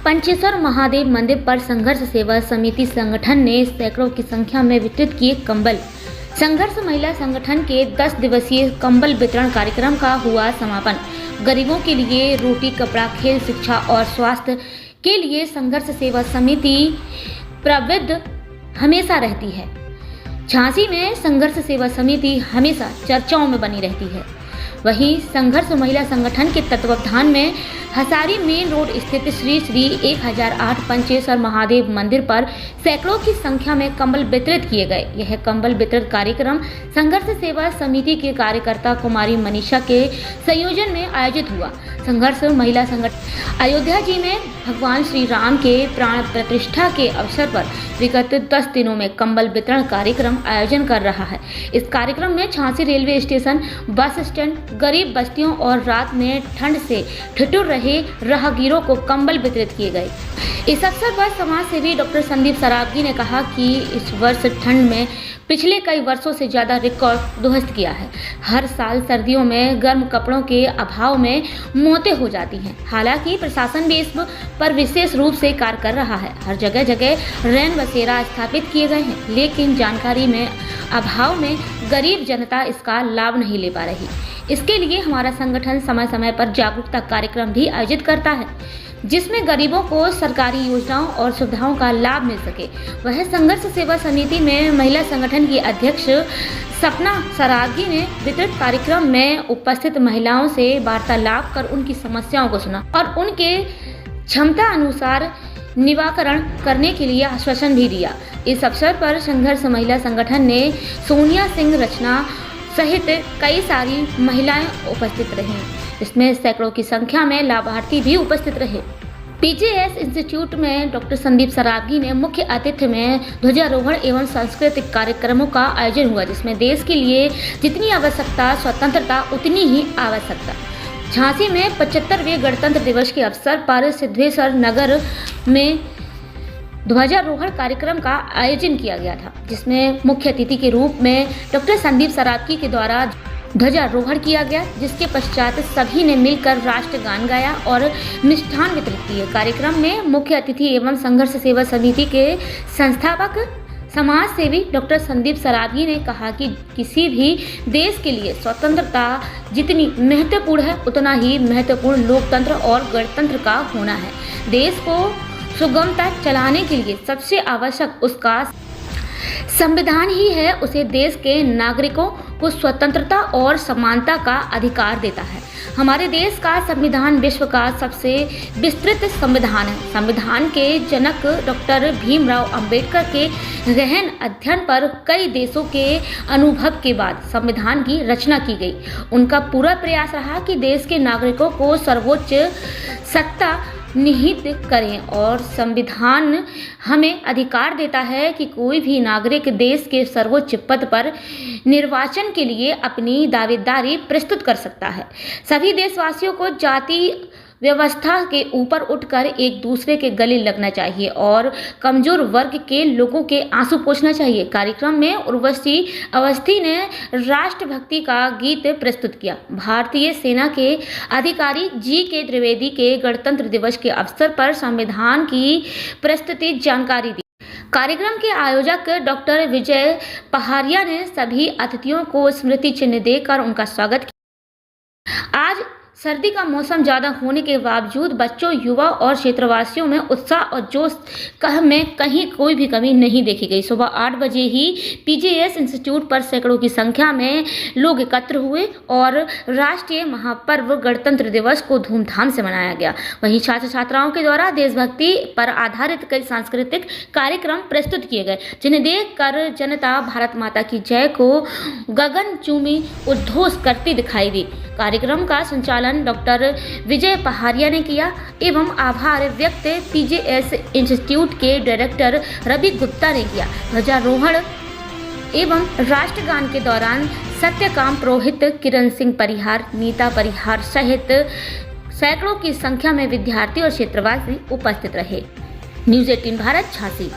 पंचेश्वर महादेव मंदिर पर संघर्ष सेवा समिति संगठन ने सैकड़ों की संख्या में वितरित किए कंबल। संघर्ष महिला संगठन के 10 दिवसीय कंबल वितरण कार्यक्रम का हुआ समापन। गरीबों के लिए रोटी, कपड़ा, खेल, शिक्षा और स्वास्थ्य के लिए संघर्ष सेवा समिति प्रवृत्त हमेशा रहती है। झांसी में संघर्ष सेवा समिति हमेशा चर्चाओं में बनी रहती है। वहीं संघर्ष महिला संगठन के तत्वावधान में हसारी मेन रोड स्थित श्री 1008 पंचेश्वर महादेव मंदिर पर सैकड़ों की संख्या में कंबल वितरित किए गए। यह कंबल वितरित कार्यक्रम संघर्ष सेवा समिति के कार्यकर्ता कुमारी मनीषा के संयोजन में आयोजित हुआ। संघर्ष महिला संगठन अयोध्या जी में भगवान श्री राम के प्राण प्रतिष्ठा के अवसर पर विगत 10 दिनों में कंबल वितरण कार्यक्रम आयोजन कर रहा है। इस कार्यक्रम में Jhansi railway station, bus stand, गरीब बस्तियों और रात में ठंड से ठिठुर रहे राहगीरों को कंबल वितरित किए गए। इस अवसर पर समाज सेवी डॉक्टर संदीप सरावगी ने कहा कि इस वर्ष ठंड में पिछले कई वर्षों से ज़्यादा रिकॉर्ड ध्वस्त किया है। हर साल सर्दियों में गर्म कपड़ों के अभाव में मौतें हो जाती हैं। हालांकि प्रशासन भी इस पर विशेष रूप से कार्य कर रहा है। हर जगह जगह रैन बसेरा स्थापित किए गए हैं, लेकिन जानकारी में अभाव में गरीब जनता इसका लाभ नहीं ले पा रही। इसके लिए हमारा संगठन समय समय पर जागरूकता कार्यक्रम भी आयोजित करता है, जिसमें गरीबों को सरकारी योजनाओं और सुविधाओं का लाभ मिल सके। वह संघर्ष सेवा समिति में महिला संगठन की अध्यक्ष सपना सरागी ने वितरित कार्यक्रम में उपस्थित महिलाओं से वार्तालाप कर उनकी समस्याओं को सुना और उनके क्षमता अनुसार निवारण करने के लिए आश्वासन भी दिया। इस अवसर पर संघर्ष महिला संगठन ने सोनिया सिंह रचना सहित कई सारी महिलाएं उपस्थित रहीं। इसमें सैकड़ों की संख्या में लाभार्थी भी उपस्थित रहे। पीजेएस इंस्टीट्यूट में डॉक्टर संदीप सरावगी ने मुख्य अतिथि में ध्वजारोहण एवं सांस्कृतिक कार्यक्रमों का आयोजन हुआ, जिसमें देश के लिए जितनी आवश्यकता स्वतंत्रता उतनी ही आवश्यकता। झांसी में 75वें गणतंत्र दिवस के अवसर पर सिद्धेश्वर नगर में ध्वजारोहण कार्यक्रम का आयोजन किया गया था, जिसमें मुख्य अतिथि के रूप में डॉक्टर संदीप सरावगी के द्वारा ध्वजारोहण किया गया, जिसके पश्चात सभी ने मिलकर राष्ट्रगान गाया और मिष्ठान वितरित किए। कार्यक्रम में मुख्य अतिथि एवं संघर्ष सेवा समिति के संस्थापक समाज सेवी डॉक्टर संदीप सरावगी ने कहा कि किसी भी देश के लिए स्वतंत्रता जितनी महत्वपूर्ण है, उतना ही महत्वपूर्ण लोकतंत्र और गणतंत्र का होना है। देश को सुगमता चलाने के लिए सबसे आवश्यक उसका संविधान ही है। उसे देश के नागरिकों को स्वतंत्रता और समानता का अधिकार देता है। हमारे देश का संविधान विश्व का सबसे विस्तृत संविधान है। संविधान के जनक डॉक्टर भीमराव अंबेडकर के गहन अध्ययन पर कई देशों के अनुभव के बाद संविधान की रचना की गई। उनका पूरा प्रयास रहा कि देश के नागरिकों को सर्वोच्च सत्ता निहित करें और संविधान हमें अधिकार देता है कि कोई भी नागरिक देश के सर्वोच्च पद पर निर्वाचन के लिए अपनी दावेदारी प्रस्तुत कर सकता है। सभी देशवासियों को जाति व्यवस्था के ऊपर उठकर एक दूसरे के गले लगना चाहिए और कमजोर वर्ग के लोगों के आंसू पोंछना चाहिए। कार्यक्रम में उर्वशी अवस्थी ने राष्ट्रभक्ति का गीत प्रस्तुत किया। भारतीय सेना के अधिकारी जी.के. त्रिवेदी के गणतंत्र दिवस के अवसर पर संविधान की प्रस्तुति जानकारी दी। कार्यक्रम के आयोजक डॉक्टर विजय पहाड़िया ने सभी अतिथियों को स्मृति चिन्ह देकर उनका स्वागत किया। आज सर्दी का मौसम ज़्यादा होने के बावजूद बच्चों, युवा और क्षेत्रवासियों में उत्साह और जोश में कहीं कोई भी कमी नहीं देखी गई। सुबह 8 बजे ही पीजेएस इंस्टीट्यूट पर सैकड़ों की संख्या में लोग एकत्र हुए और राष्ट्रीय महापर्व गणतंत्र दिवस को धूमधाम से मनाया गया। वहीं छात्र छात्राओं के द्वारा देशभक्ति पर आधारित कई सांस्कृतिक कार्यक्रम प्रस्तुत किए गए, जिन्हें देखकर जनता भारत माता की जय को गगनचुंबी उद्घोष करती दिखाई दी। कार्यक्रम का संचालन डॉक्टर विजय पहाड़िया ने किया एवं आभार व्यक्त पीजेएस इंस्टीट्यूट के डायरेक्टर रवि गुप्ता ने किया। ध्वजारोहण एवं राष्ट्रगान के दौरान सत्यकाम पुरोहित, किरण सिंह परिहार, नीता परिहार सहित सैकड़ों की संख्या में विद्यार्थी और क्षेत्रवासी उपस्थित रहे। न्यूज़ 18 भारत, झांसी।